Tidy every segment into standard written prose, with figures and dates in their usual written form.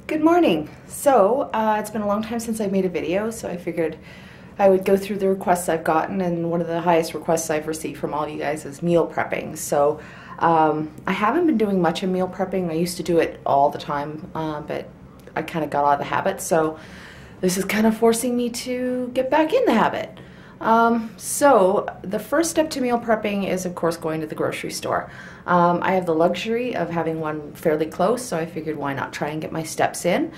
Good morning. So it's been a long time since I made a video, so I figured I would go through the requests I've gotten, and one of the highest requests I've received from all of you guys is meal prepping. So I haven't been doing much of meal prepping. I used to do it all the time, but I kind of got out of the habit, so this is kind of forcing me to get back in the habit. So the first step to meal prepping is, of course, going to the grocery store. I have the luxury of having one fairly close, so I figured why not try and get my steps in.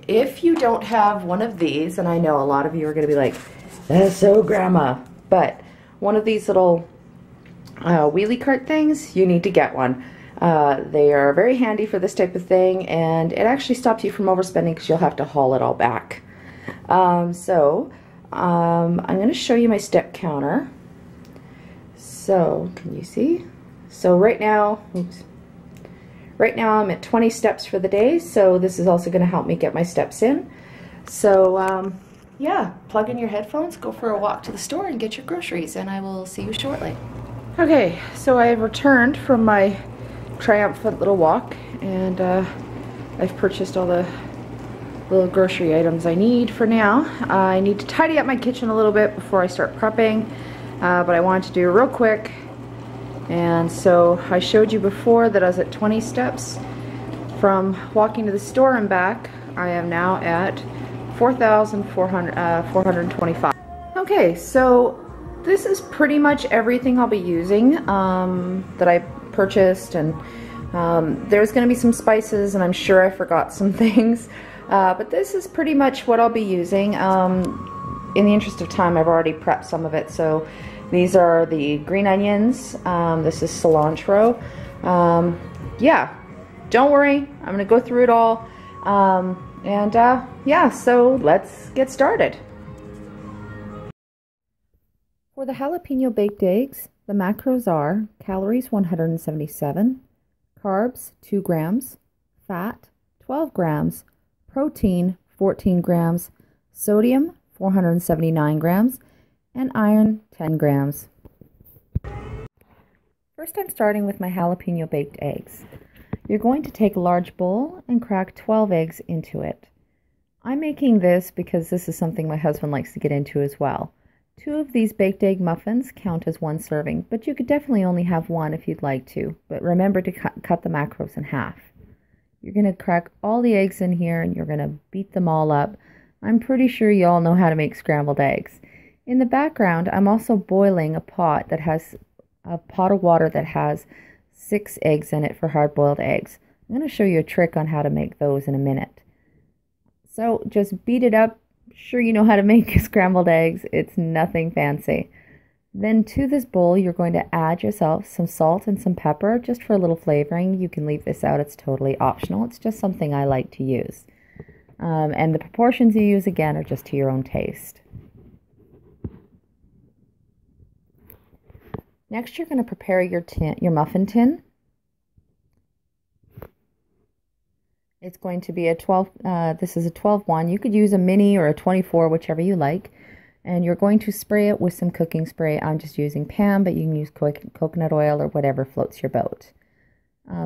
If you don't have one of these, and I know a lot of you are going to be like, that's so grandma, but one of these little wheelie cart things, you need to get one. They are very handy for this type of thing, and it actually stops you from overspending because you'll have to haul it all back. I'm going to show you my step counter. So, can you see? So right now, I'm at 20 steps for the day, so this is also going to help me get my steps in. So, yeah, plug in your headphones, go for a walk to the store, and get your groceries, and I will see you shortly. Okay, so I have returned from my triumphant little walk, and I've purchased all the little grocery items I need for now. I need to tidy up my kitchen a little bit before I start prepping, but I wanted to do it real quick. And so I showed you before that I was at 20 steps from walking to the store and back. I am now at 4,425. Okay, so this is pretty much everything I'll be using that I purchased, and there's going to be some spices, and I'm sure I forgot some things. But this is pretty much what I'll be using. In the interest of time, I've already prepped some of it. So these are the green onions. This is cilantro. Yeah, don't worry. I'm going to go through it all. Yeah, so let's get started. For the jalapeno baked eggs, the macros are calories 177, carbs 2 grams, fat 12 grams, protein 14 grams, sodium 479 grams, and iron 10 grams. First, I'm starting with my jalapeno baked eggs. You're going to take a large bowl and crack 12 eggs into it. I'm making this because this is something my husband likes to get into as well. 2 of these baked egg muffins count as 1 serving, but you could definitely only have 1 if you'd like to. But remember to cut the macros in half. You're going to crack all the eggs in here, and you're going to beat them all up. I'm pretty sure you all know how to make scrambled eggs. In the background, I'm also boiling a pot of water that has 6 eggs in it for hard-boiled eggs. I'm going to show you a trick on how to make those in a minute. So just beat it up. Sure, you know how to make scrambled eggs. It's nothing fancy. Then to this bowl, you're going to add yourself some salt and some pepper just for a little flavoring. You can leave this out. It's totally optional. It's just something I like to use. And the proportions you use, again, are just to your own taste. Next, you're going to prepare your muffin tin. It's going to be a 12, this is a 12-1. You could use a mini or a 24, whichever you like. And you're going to spray it with some cooking spray. I'm just using Pam, but you can use coconut oil or whatever floats your boat.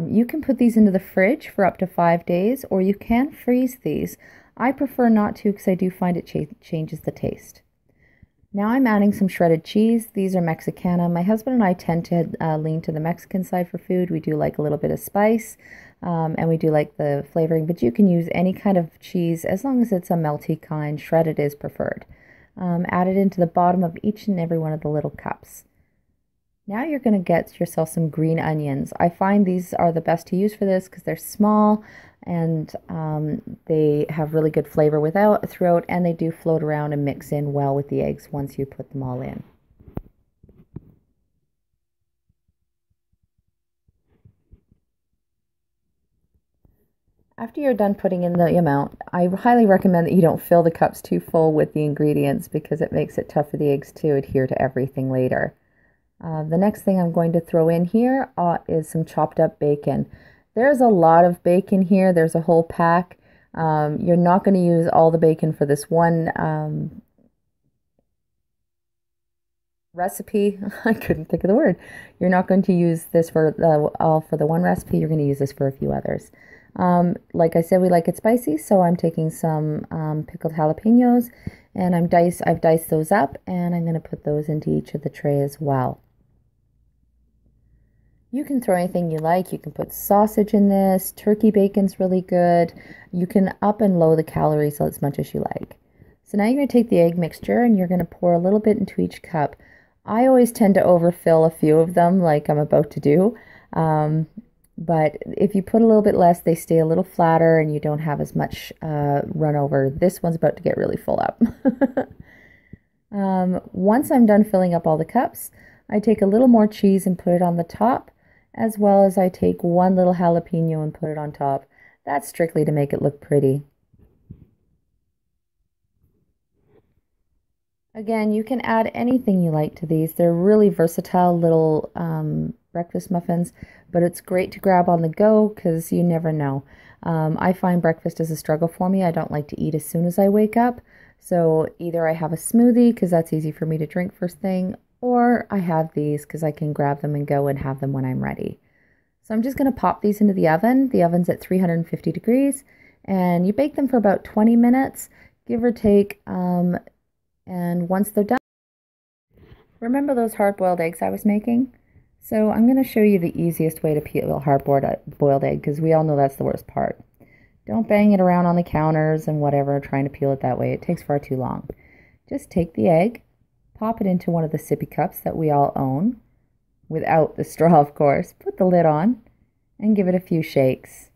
You can put these into the fridge for up to 5 days, or you can freeze these. I prefer not to because I do find it changes the taste. Now I'm adding some shredded cheese. These are Mexicana. My husband and I tend to lean to the Mexican side for food. We do like a little bit of spice, and we do like the flavoring, but you can use any kind of cheese as long as it's a melty kind. Shredded is preferred. Add it into the bottom of each and every one of the little cups. Now you're going to get yourself some green onions. I find these are the best to use for this because they're small, and they have really good flavor throughout, and they do float around and mix in well with the eggs once you put them all in. After you're done putting in the amount, I highly recommend that you don't fill the cups too full with the ingredients because it makes it tough for the eggs to adhere to everything later. The next thing I'm going to throw in here is some chopped up bacon. There's a lot of bacon here. There's a whole pack. You're not going to use all the bacon for this one recipe. I couldn't think of the word. You're not going to use this for all for the one recipe. You're going to use this for a few others. Like I said, we like it spicy, so I'm taking some pickled jalapenos and I've diced those up and I'm going to put those into each of the tray as well. You can throw anything you like. You can put sausage in this. Turkey bacon's really good. You can up and low the calories as much as you like. So now you're going to take the egg mixture and you're going to pour a little bit into each cup. I always tend to overfill a few of them like I'm about to do. But if you put a little bit less, they stay a little flatter and you don't have as much run over. This one's about to get really full up. Once I'm done filling up all the cups, I take a little more cheese and put it on the top, as well as I take one little jalapeno and put it on top. That's strictly to make it look pretty. Again, you can add anything you like to these. They're really versatile little breakfast muffins, but it's great to grab on the go because you never know. I find breakfast is a struggle for me. I don't like to eat as soon as I wake up. So either I have a smoothie because that's easy for me to drink first thing, or I have these because I can grab them and go and have them when I'm ready. So I'm just going to pop these into the oven. The oven's at 350 degrees, and you bake them for about 20 minutes, give or take. And once they're done, remember those hard-boiled eggs I was making? So I'm going to show you the easiest way to peel a hard-boiled egg because we all know that's the worst part. Don't bang it around on the counters and whatever, trying to peel it that way. It takes far too long. Just take the egg, pop it into one of the sippy cups that we all own, without the straw, of course. Put the lid on and give it a few shakes.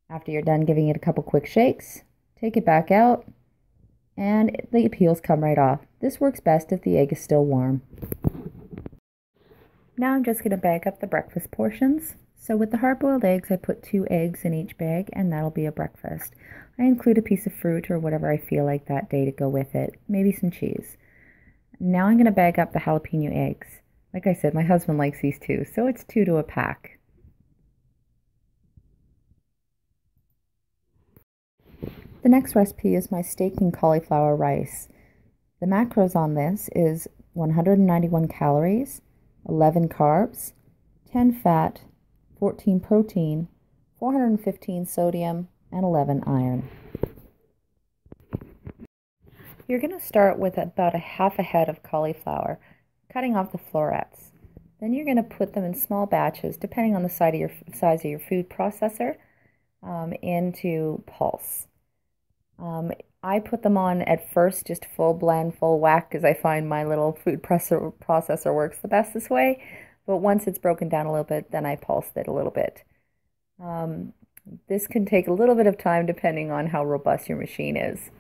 After you're done giving it a couple quick shakes, take it back out and the peels come right off. This works best if the egg is still warm. Now I'm just going to bag up the breakfast portions. So with the hard-boiled eggs, I put 2 eggs in each bag and that'll be a breakfast. I include a piece of fruit or whatever I feel like that day to go with it, maybe some cheese. Now I'm going to bag up the jalapeno eggs. Like I said, my husband likes these too, so it's 2 to a pack. The next recipe is my steak and cauliflower rice. The macros on this is 191 calories, 11 carbs, 10 fat, 14 protein, 415 sodium, and 11 iron. You're going to start with about a half a head of cauliflower, cutting off the florets. Then you're going to put them in small batches, depending on the size of your food processor, into pulse. I put them on at first just full blend, full whack, because I find my little food processor works the best this way. But once it's broken down a little bit, then I pulsed it a little bit. This can take a little bit of time depending on how robust your machine is.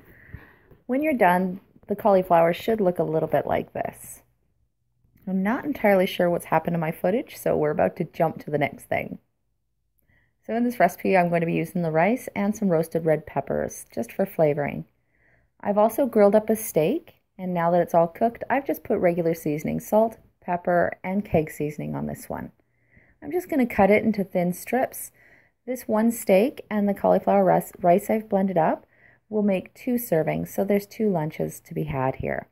When you're done, the cauliflower should look a little bit like this. I'm not entirely sure what's happened to my footage, so we're about to jump to the next thing. So in this recipe, I'm going to be using the rice and some roasted red peppers, just for flavoring. I've also grilled up a steak, and now that it's all cooked, I've just put regular seasoning, salt, pepper, and keg seasoning on this one. I'm just going to cut it into thin strips. This one steak and the cauliflower rice I've blended up will make 2 servings, so there's 2 lunches to be had here.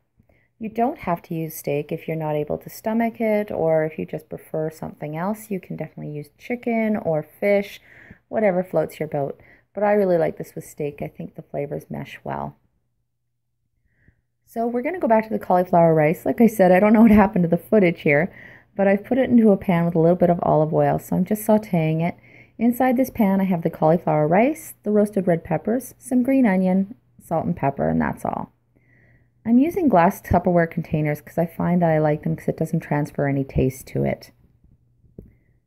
You don't have to use steak if you're not able to stomach it, or if you just prefer something else. You can definitely use chicken or fish, whatever floats your boat. But I really like this with steak. I think the flavors mesh well. So we're going to go back to the cauliflower rice. Like I said, I don't know what happened to the footage here, but I've put it into a pan with a little bit of olive oil, so I'm just sauteing it. Inside this pan, I have the cauliflower rice, the roasted red peppers, some green onion, salt and pepper, and that's all. I'm using glass Tupperware containers because I find that I like them because it doesn't transfer any taste to it.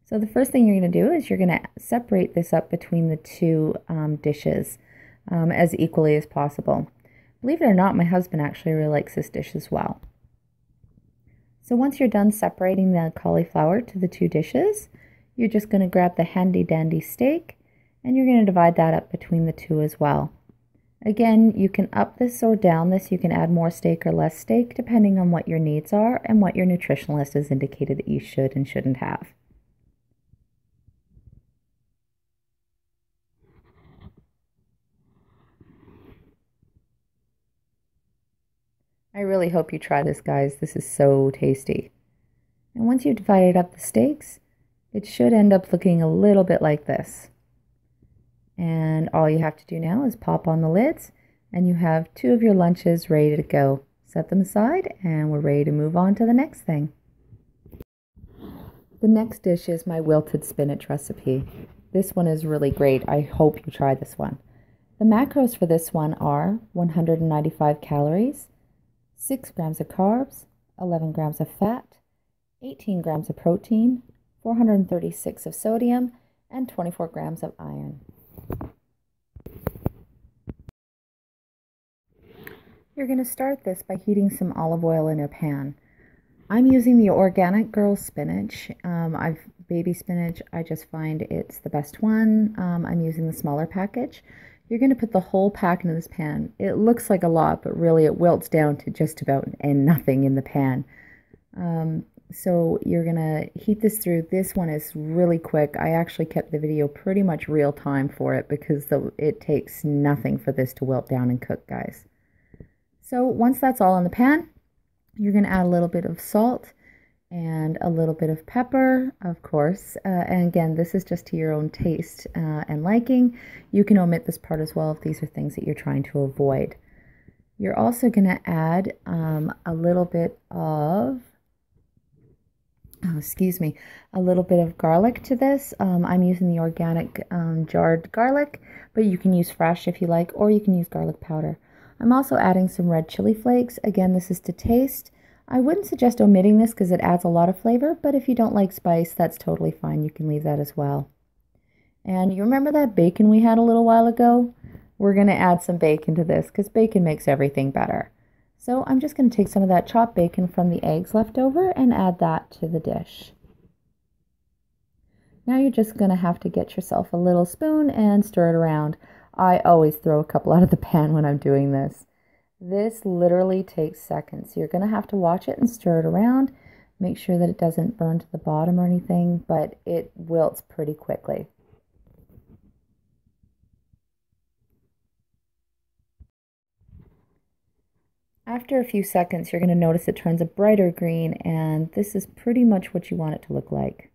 So the first thing you're going to do is you're going to separate this up between the 2 dishes as equally as possible. Believe it or not, my husband actually really likes this dish as well. So once you're done separating the cauliflower to the 2 dishes, you're just going to grab the handy dandy steak and you're going to divide that up between the 2 as well. Again, you can up this or down this. You can add more steak or less steak depending on what your needs are and what your nutritionalist has indicated that you should and shouldn't have. I really hope you try this, guys. This is so tasty. And once you've divided up the steaks, It should end up looking a little bit like this. And all you have to do now is pop on the lids and you have 2 of your lunches ready to go. Set them aside and we're ready to move on to the next thing. The next dish is my wilted spinach recipe. This one is really great. I hope you try this one. The macros for this one are 195 calories, 6 grams of carbs, 11 grams of fat, 18 grams of protein, 436 of sodium, and 24 grams of iron. You're going to start this by heating some olive oil in a pan. I'm using the Organic Girl spinach. Baby spinach, I just find it's the best one. I'm using the smaller package. You're going to put the whole pack into this pan. It looks like a lot, but really it wilts down to just about and nothing in the pan. So you're going to heat this through. This one is really quick. I actually kept the video pretty much real time for it because it takes nothing for this to wilt down and cook, guys. So once that's all in the pan, you're going to add a little bit of salt and a little bit of pepper, of course. And again, this is just to your own taste and liking. You can omit this part as well if these are things that you're trying to avoid. You're also going to add a little bit of, a little bit of garlic to this. I'm using the organic jarred garlic, but you can use fresh if you like, or you can use garlic powder. I'm also adding some red chili flakes. Again, this is to taste. I wouldn't suggest omitting this because it adds a lot of flavor, but if you don't like spice, that's totally fine. You can leave that as well. And you remember that bacon we had a little while ago? We're going to add some bacon to this because bacon makes everything better. So I'm just going to take some of that chopped bacon from the eggs left over and add that to the dish. Now you're just going to have to get yourself a little spoon and stir it around. I always throw a couple out of the pan when I'm doing this. This literally takes seconds. So you're going to have to watch it and stir it around. Make sure that it doesn't burn to the bottom or anything, but it wilts pretty quickly. After a few seconds, you're going to notice it turns a brighter green, and this is pretty much what you want it to look like.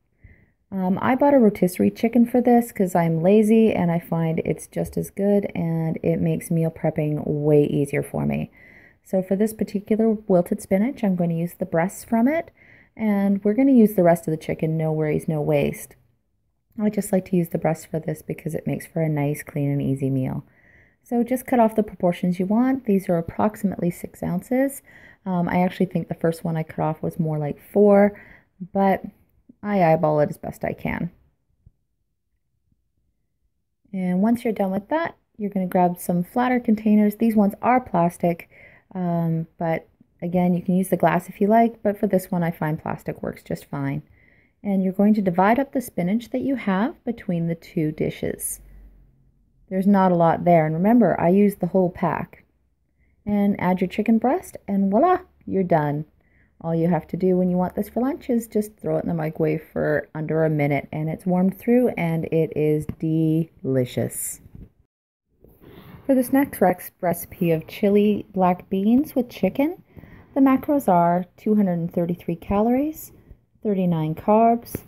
I bought a rotisserie chicken for this because I'm lazy and I find it's just as good and it makes meal prepping way easier for me. So for this particular wilted spinach, I'm going to use the breasts from it, and we're going to use the rest of the chicken, no worries, no waste. I just like to use the breast for this because it makes for a nice, clean, and easy meal. So just cut off the proportions you want. These are approximately 6 ounces. I actually think the first one I cut off was more like 4, but I eyeball it as best I can. And once you're done with that, you're going to grab some flatter containers. These ones are plastic, but again, you can use the glass if you like, but for this one, I find plastic works just fine. And you're going to divide up the spinach that you have between the 2 dishes. There's not a lot there, and remember, I used the whole pack. And add your chicken breast, and voila, you're done. All you have to do when you want this for lunch is just throw it in the microwave for under a minute, and it's warmed through, and it is delicious. For this next recipe of chili black beans with chicken, the macros are 233 calories, 39 carbs,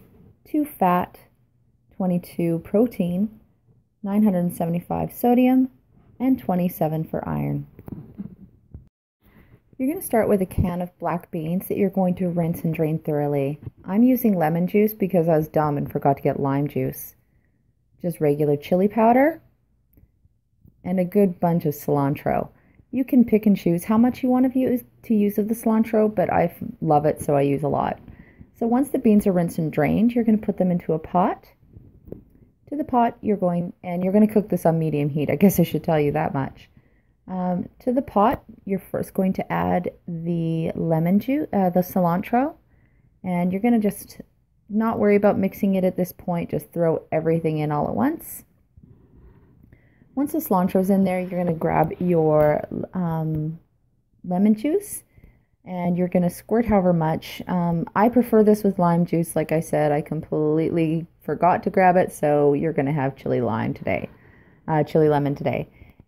2 fat, 22 protein, 975 sodium, and 27 for iron. You're going to start with a can of black beans that you're going to rinse and drain thoroughly. I'm using lemon juice because I was dumb and forgot to get lime juice. Just regular chili powder and a good bunch of cilantro. You can pick and choose how much you want to use of the cilantro, but I love it, so I use a lot. So once the beans are rinsed and drained, you're going to put them into a pot. To the pot, you're going to cook this on medium heat. I guess I should tell you that much. To the pot, you're first going to add the lemon juice, the cilantro, and you're going to just not worry about mixing it at this point. Just throw everything in all at once. Once the cilantro's in there, you're going to grab your lemon juice, and you're going to squirt however much. I prefer this with lime juice. Like I said, I completely forgot to grab it, so you're going to have chili lemon today.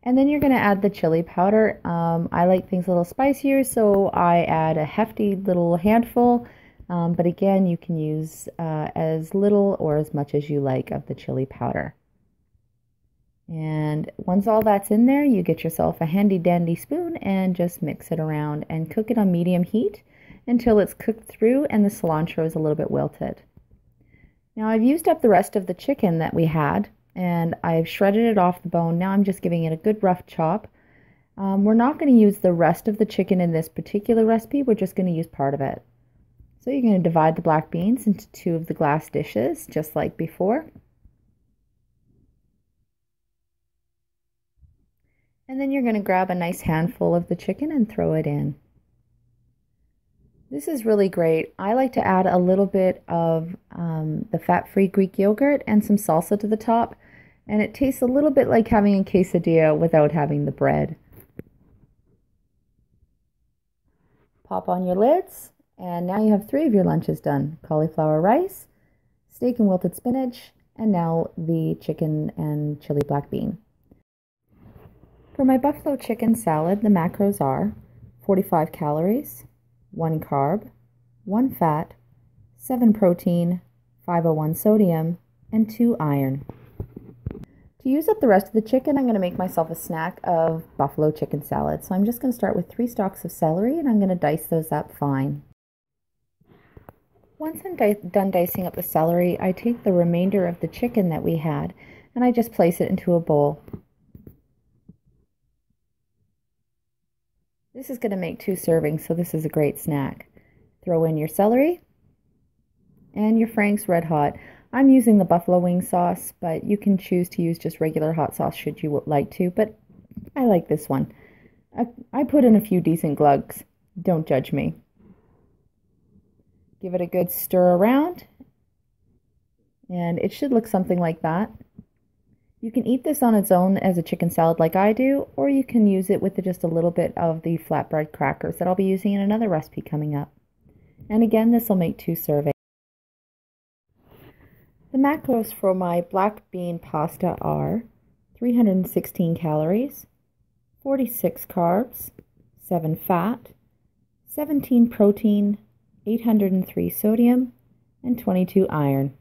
And then you're going to add the chili powder. I like things a little spicier, so I add a hefty little handful. But again, you can use as little or as much as you like of the chili powder. And once all that's in there, you get yourself a handy dandy spoon and just mix it around and cook it on medium heat until it's cooked through and the cilantro is a little bit wilted. Now I've used up the rest of the chicken that we had and I've shredded it off the bone. Now I'm just giving it a good rough chop. We're not going to use the rest of the chicken in this particular recipe. We're just going to use part of it. So you're going to divide the black beans into 2 of the glass dishes, just like before. And then you're going to grab a nice handful of the chicken and throw it in. This is really great. I like to add a little bit of the fat-free Greek yogurt and some salsa to the top. And it tastes a little bit like having a quesadilla without having the bread. Pop on your lids. And now you have 3 of your lunches done. Cauliflower rice, steak and wilted spinach, and now the chicken and chili black bean. For my buffalo chicken salad, the macros are 45 calories, 1 carb, 1 fat, 7 protein, 501 sodium, and 2 iron. To use up the rest of the chicken, I'm going to make myself a snack of buffalo chicken salad. So I'm just going to start with 3 stalks of celery, and I'm going to dice those up fine. Once I'm done dicing up the celery, I take the remainder of the chicken that we had and I just place it into a bowl. This is going to make 2 servings, so this is a great snack. Throw in your celery and your Frank's Red Hot. I'm using the buffalo wing sauce, but you can choose to use just regular hot sauce should you like to, but I like this one. I put in a few decent glugs. Don't judge me. Give it a good stir around, and it should look something like that. You can eat this on its own as a chicken salad like I do, or you can use it with just a little bit of the flatbread crackers that I'll be using in another recipe coming up. And again, this will make 2 servings. The macros for my black bean pasta are 316 calories, 46 carbs, 7 fat, 17 protein, 803 sodium, and 22 iron.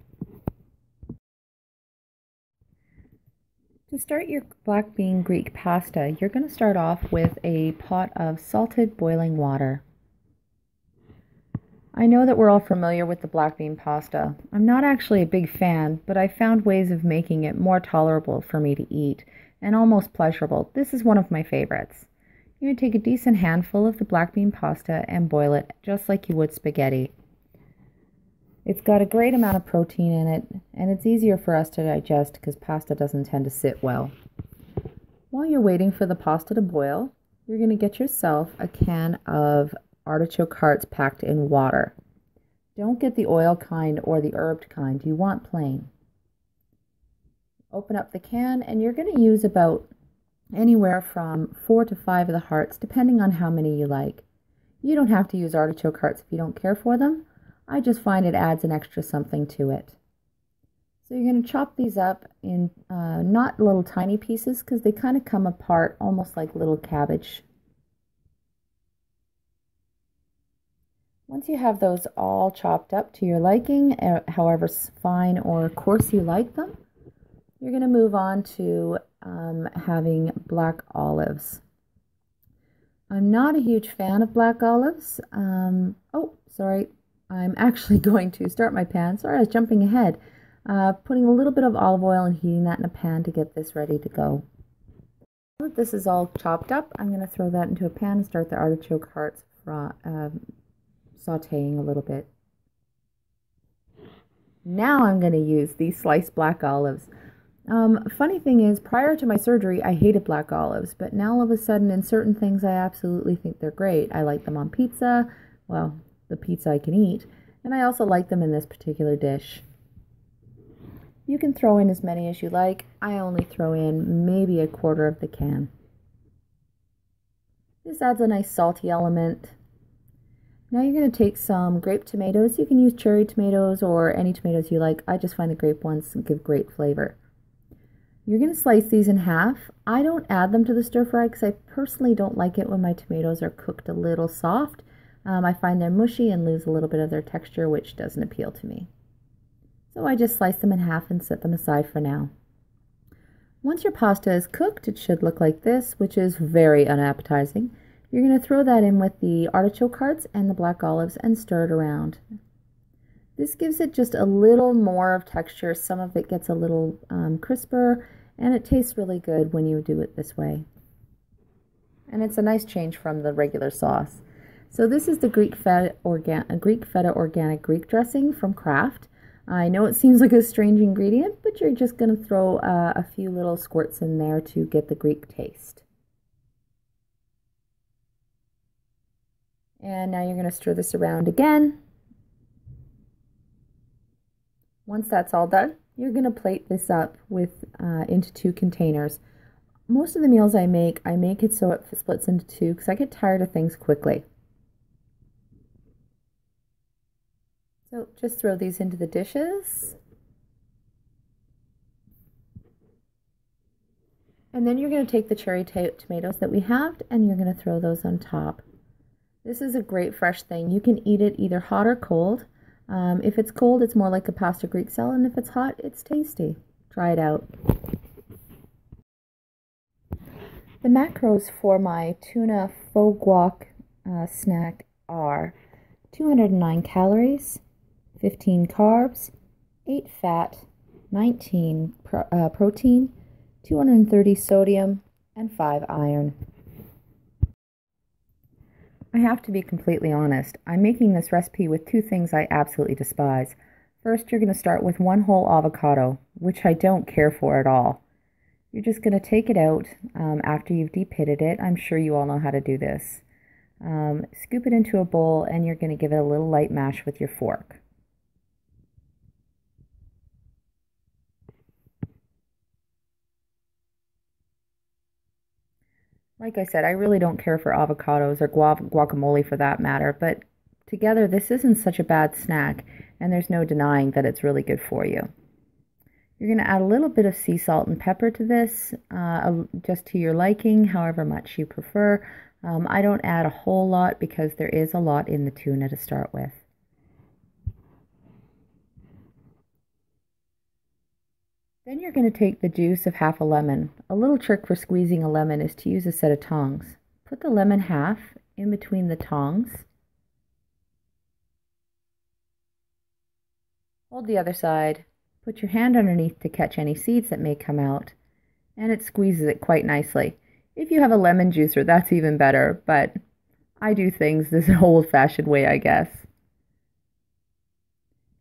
To start your black bean Greek pasta, you're going to start off with a pot of salted boiling water. I know that we're all familiar with the black bean pasta. I'm not actually a big fan, but I found ways of making it more tolerable for me to eat and almost pleasurable. This is one of my favorites. You're going to take a decent handful of the black bean pasta and boil it just like you would spaghetti. It's got a great amount of protein in it, and it's easier for us to digest because pasta doesn't tend to sit well. While you're waiting for the pasta to boil, you're going to get yourself a can of artichoke hearts packed in water. Don't get the oil kind or the herbed kind. You want plain. Open up the can, and you're going to use about anywhere from 4 to 5 of the hearts, depending on how many you like. You don't have to use artichoke hearts if you don't care for them. I just find it adds an extra something to it. So you're going to chop these up in not little tiny pieces because they kind of come apart almost like little cabbage. Once you have those all chopped up to your liking, however fine or coarse you like them, you're going to move on to having black olives. I'm not a huge fan of black olives. I'm actually going to start my pan. Sorry, I was jumping ahead. Putting a little bit of olive oil and heating that in a pan to get this ready to go. Now that this is all chopped up, I'm going to throw that into a pan and start the artichoke hearts sauteing a little bit. Now I'm going to use these sliced black olives. Funny thing is, prior to my surgery, I hated black olives, but now all of a sudden in certain things, I absolutely think they're great. I like them on pizza, well, the pizza I can eat, and I also like them in this particular dish. You can throw in as many as you like. I only throw in maybe a quarter of the can. This adds a nice salty element. Now you're going to take some grape tomatoes. You can use cherry tomatoes or any tomatoes you like. I just find the grape ones give great flavor. You're going to slice these in half. I don't add them to the stir fry because I personally don't like it when my tomatoes are cooked a little soft. I find they're mushy and lose a little bit of their texture, which doesn't appeal to me. So I just slice them in half and set them aside for now. Once your pasta is cooked, it should look like this, which is very unappetizing. You're going to throw that in with the artichoke hearts and the black olives and stir it around. This gives it just a little more of texture. Some of it gets a little crisper, and it tastes really good when you do it this way. And it's a nice change from the regular sauce. So this is the Greek feta organic Greek dressing from Kraft. I know it seems like a strange ingredient, but you're just going to throw a few little squirts in there to get the Greek taste. And now you're going to stir this around again. Once that's all done, you're going to plate this up with into 2 containers. Most of the meals I make it so it splits into 2 because I get tired of things quickly. So just throw these into the dishes. And then you're going to take the cherry tomatoes that we have and you're going to throw those on top. This is a great fresh thing. You can eat it either hot or cold. If it's cold, it's more like a pasta Greek salad, and if it's hot, it's tasty. Try it out. The macros for my tuna faux guac snack are 209 calories, 15 carbs, 8 fat, 19 protein, 230 sodium, and 5 iron. I have to be completely honest. I'm making this recipe with 2 things I absolutely despise. First, you're going to start with 1 whole avocado, which I don't care for at all. You're just going to take it out after you've de-pitted it. I'm sure you all know how to do this. Scoop it into a bowl and you're going to give it a little light mash with your fork. Like I said, I really don't care for avocados or guacamole for that matter, but together this isn't such a bad snack, and there's no denying that it's really good for you. You're going to add a little bit of sea salt and pepper to this, just to your liking, however much you prefer. I don't add a whole lot because there is a lot in the tuna to start with. Then you're going to take the juice of half a lemon. A little trick for squeezing a lemon is to use a set of tongs. Put the lemon half in between the tongs. Hold the other side. Put your hand underneath to catch any seeds that may come out. And it squeezes it quite nicely. If you have a lemon juicer, that's even better, but I do things this old-fashioned way, I guess.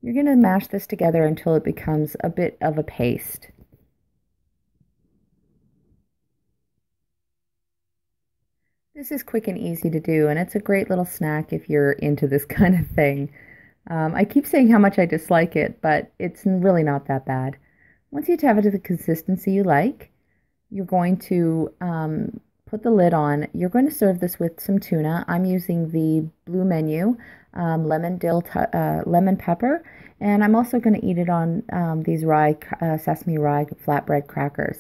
You're going to mash this together until it becomes a bit of a paste. This is quick and easy to do, and it's a great little snack if you're into this kind of thing. I keep saying how much I dislike it, but it's really not that bad. Once you have it to the consistency you like, you're going to put the lid on. You're going to serve this with some tuna. I'm using the blue menu, lemon pepper, and I'm also going to eat it on these sesame rye flatbread crackers.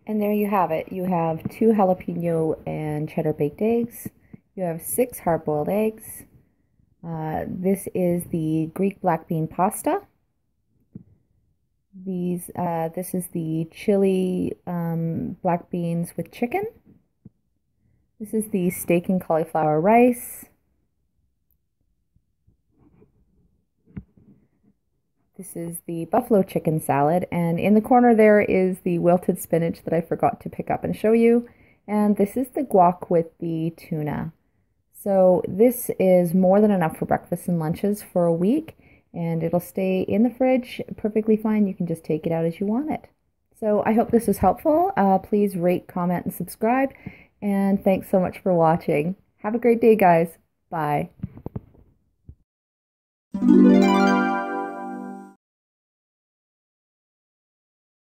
And there you have it. You have 2 jalapeno and cheddar baked eggs. You have 6 hard-boiled eggs. This is the Greek black bean pasta. This is the chili black beans with chicken. This is the steak and cauliflower rice. This is the buffalo chicken salad, and in the corner there is the wilted spinach that I forgot to pick up and show you. And this is the guac with the tuna. So this is more than enough for breakfast and lunches for a week, and it'll stay in the fridge perfectly fine. You can just take it out as you want it. So I hope this was helpful. Please rate, comment, and subscribe. And thanks so much for watching. Have a great day, guys. Bye.